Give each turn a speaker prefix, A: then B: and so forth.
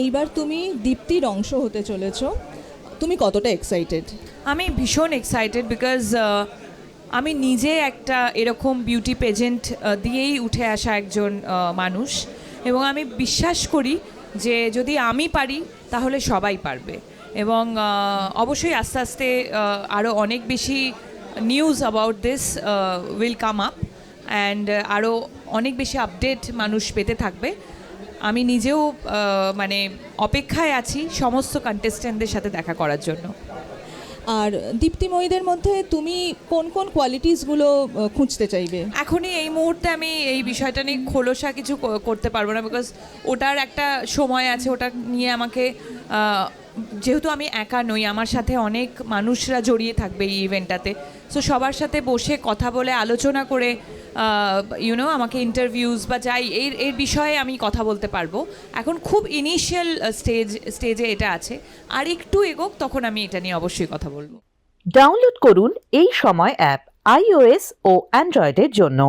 A: এইবার তুমি দীপ্তির অংশ হতে চলেছো, তুমি কতটা এক্সাইটেড?
B: আমি ভীষণ এক্সাইটেড বিকজ আমি নিজে একটা এরকম বিউটি পেজেন্ট দিয়েই উঠে আসা একজন মানুষ, এবং আমি বিশ্বাস করি যে যদি আমি পারি তাহলে সবাই পারবে। এবং অবশ্যই আস্তে আস্তে আরও অনেক বেশি news about this will come up, and আরও অনেক বেশি আপডেট মানুষ পেতে থাকবে। আমি নিজেও মানে অপেক্ষায় আছি সমস্ত কন্টেস্ট্যান্টদের সাথে দেখা করার জন্য।
A: আর দীপ্তিময়ীদের মধ্যে তুমি কোন কোন কোয়ালিটিসগুলো খুঁজতে চাইবে?
B: এখনই এই মুহূর্তে আমি এই বিষয়টা নিয়ে খোলসা কিছু করতে পারবো না, বিকজ ওটার একটা সময় আছে। ওটা নিয়ে আমাকে যেহেতু আমি একা নই, আমার সাথে অনেক মানুষরা জড়িয়ে থাকবে এই ইভেন্টটাতে, সো সবার সাথে বসে কথা বলে আলোচনা করে আমাকে ইন্টারভিউজ বা যাই এর বিষয়ে আমি কথা বলতে পারবো। এখন খুব ইনিশিয়াল স্টেজে এটা আছে, আর একটু এগোক তখন আমি এটা নিয়ে অবশ্যই কথা বলবো।
C: ডাউনলোড করুন এই সময় অ্যাপ iOS ও অ্যান্ড্রয়েডের জন্য।